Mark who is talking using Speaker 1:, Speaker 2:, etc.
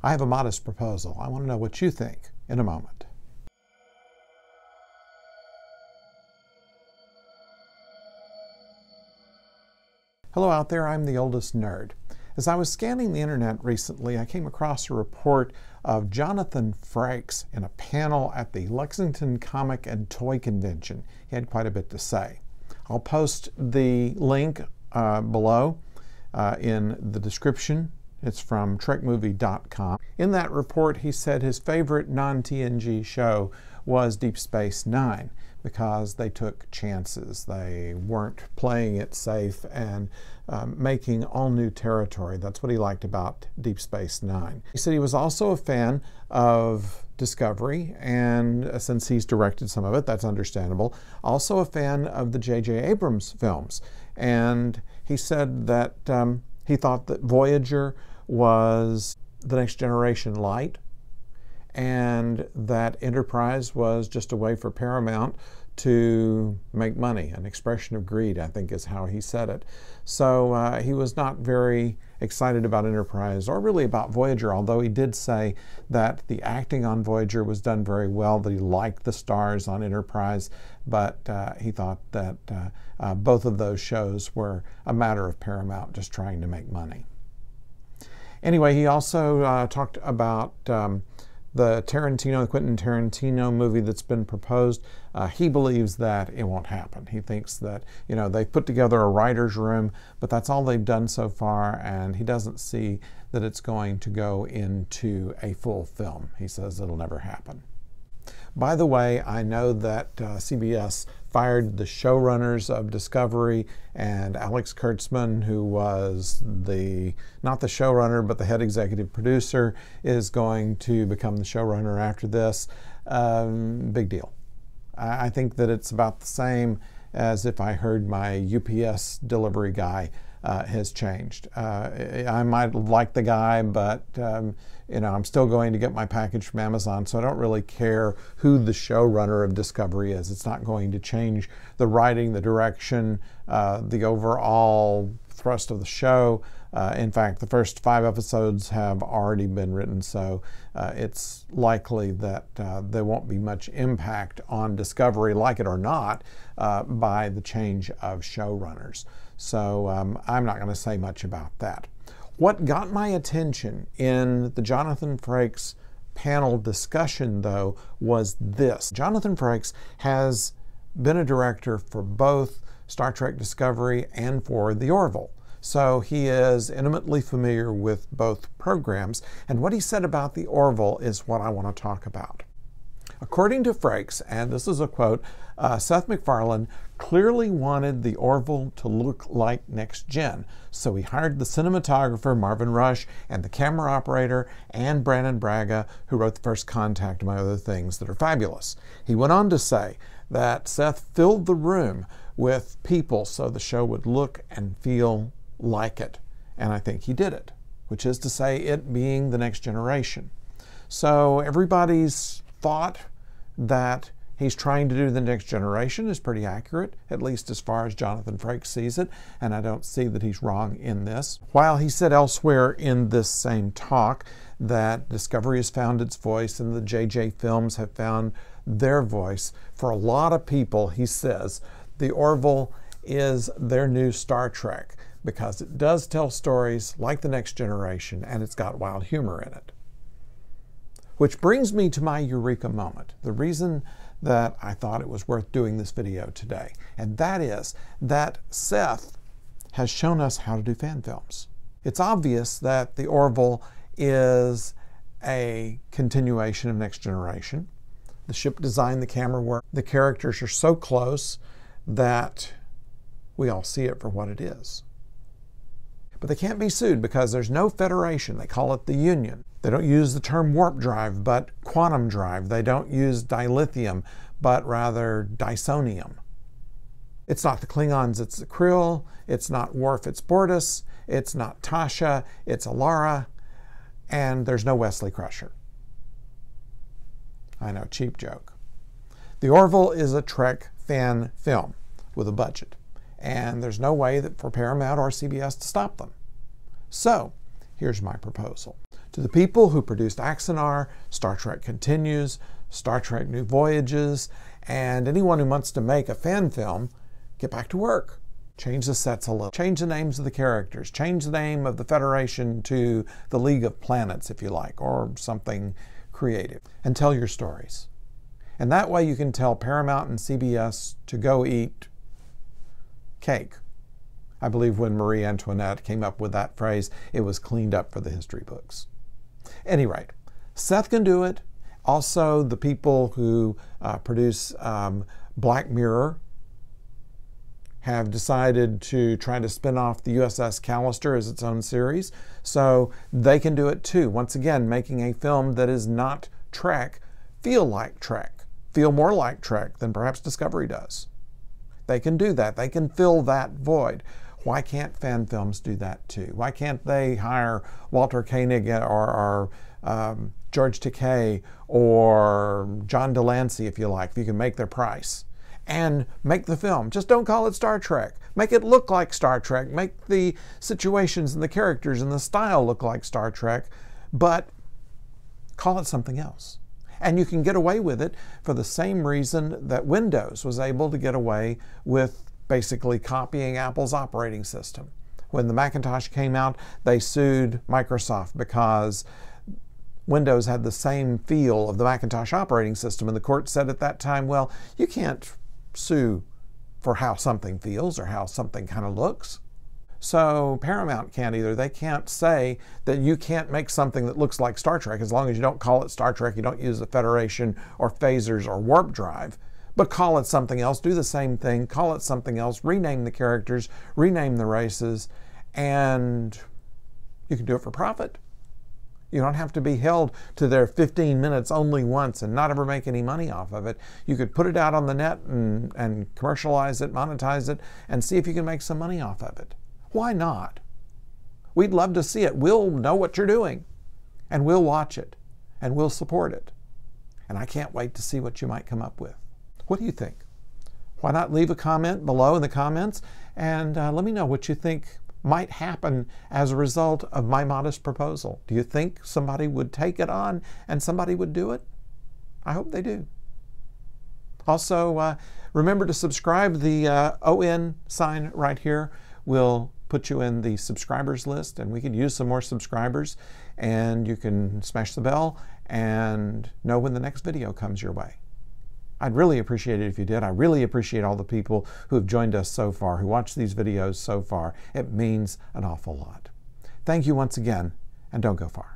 Speaker 1: I have a modest proposal. I want to know what you think in a moment. Hello out there, I'm the oldest nerd. As I was scanning the internet recently, I came across a report of Jonathan Frakes in a panel at the Lexington Comic and Toy Convention. He had quite a bit to say. I'll post the link below in the description. It's from trekmovie.com. In that report, he said his favorite non-TNG show was Deep Space Nine because they took chances. They weren't playing it safe and making all new territory. That's what he liked about Deep Space Nine. He said he was also a fan of Discovery, and since he's directed some of it, that's understandable. Also a fan of the J.J. Abrams films. And he said that he thought that Voyager was the Next Generation light, and that Enterprise was just a way for Paramount to make money, an expression of greed, I think is how he said it. So he was not very excited about Enterprise or really about Voyager, although he did say that the acting on Voyager was done very well, that he liked the stars on Enterprise, but he thought that both of those shows were a matter of Paramount just trying to make money. Anyway, he also talked about the Quentin Tarantino movie that's been proposed. He believes that it won't happen. He thinks that, they've put together a writer's room, but that's all they've done so far, and he doesn't see that it's going to go into a full film. He says it'll never happen. By the way, I know that CBS fired the showrunners of Discovery, and Alex Kurtzman, who was not the showrunner, but the head executive producer, is going to become the showrunner after this. Big deal. I think that it's about the same as if I heard my UPS delivery guy has changed. I might like the guy, but I'm still going to get my package from Amazon, so I don't really care who the showrunner of Discovery is. It's not going to change the writing, the direction, the overall thrust of the show. In fact, the first 5 episodes have already been written, so it's likely that there won't be much impact on Discovery, like it or not, by the change of showrunners. So I'm not going to say much about that. What got my attention in the Jonathan Frakes panel discussion, though, was this. Jonathan Frakes has been a director for both Star Trek Discovery and for the Orville. So he is intimately familiar with both programs, and what he said about the Orville is what I want to talk about. According to Frakes, and this is a quote, Seth MacFarlane clearly wanted the Orville to look like Next Gen, so he hired the cinematographer Marvin Rush and the camera operator and Brandon Braga, who wrote The First Contact, among other things that are fabulous. He went on to say that Seth filled the room with people so the show would look and feel like it, and I think he did it, which is to say it being the Next Generation. So everybody's thought that he's trying to do the Next Generation is pretty accurate, at least as far as Jonathan Frakes sees it, and I don't see that he's wrong in this. While he said elsewhere in this same talk that Discovery has found its voice and the JJ films have found their voice, for a lot of people, he says, the Orville is their new Star Trek because it does tell stories like the Next Generation and it's got wild humor in it. Which brings me to my eureka moment, the reason that I thought it was worth doing this video today, and that is that Seth has shown us how to do fan films. It's obvious that the Orville is a continuation of Next Generation. The ship design, the camera work, the characters are so close that we all see it for what it is. But they can't be sued because there's no federation. They call it the Union. They don't use the term warp drive, but quantum drive. They don't use dilithium, but rather dysonium. It's not the Klingons, it's the Krill. It's not Worf, it's Bortus. It's not Tasha, it's Alara. And there's no Wesley Crusher. I know, cheap joke. The Orville is a Trek fan film with a budget. And there's no way that for Paramount or CBS to stop them. So, here's my proposal. To the people who produced Axanar, Star Trek Continues, Star Trek New Voyages, and anyone who wants to make a fan film, get back to work. Change the sets a little. Change the names of the characters. Change the name of the Federation to the League of Planets, if you like, or something creative. And tell your stories. And that way you can tell Paramount and CBS to go eat cake. I believe when Marie Antoinette came up with that phrase, it was cleaned up for the history books. At any rate, Seth can do it. Also, the people who produce Black Mirror have decided to try to spin off the USS Callister as its own series, so they can do it too. Once again, making a film that is not Trek feel like Trek, feel more like Trek than perhaps Discovery does. They can do that. They can fill that void. Why can't fan films do that too? Why can't they hire Walter Koenig or George Takei or John Delancey, if you like, if you can make their price, and make the film? Just don't call it Star Trek. Make it look like Star Trek. Make the situations and the characters and the style look like Star Trek, but call it something else. And you can get away with it for the same reason that Windows was able to get away with basically copying Apple's operating system. When the Macintosh came out, they sued Microsoft because Windows had the same feel of the Macintosh operating system, and the court said at that time, well, you can't sue for how something feels or how something kind of looks. So Paramount can't either. They can't say that you can't make something that looks like Star Trek as long as you don't call it Star Trek, you don't use the Federation or phasers or warp drive, but call it something else, do the same thing, call it something else, rename the characters, rename the races, and you can do it for profit. You don't have to be held to their 15 minutes only once and not ever make any money off of it. You could put it out on the net and commercialize it, monetize it, and see if you can make some money off of it. Why not? We'd love to see it. We'll know what you're doing, and we'll watch it, and we'll support it. And I can't wait to see what you might come up with. What do you think? Why not leave a comment below in the comments, and let me know what you think might happen as a result of my modest proposal. Do you think somebody would take it on and somebody would do it? I hope they do. Also, remember to subscribe. The ON sign right here will put you in the subscribers list, and we could use some more subscribers, and you can smash the bell and know when the next video comes your way. I'd really appreciate it if you did. I really appreciate all the people who have joined us so far, who watch these videos so far. It means an awful lot. Thank you once again, and don't go far.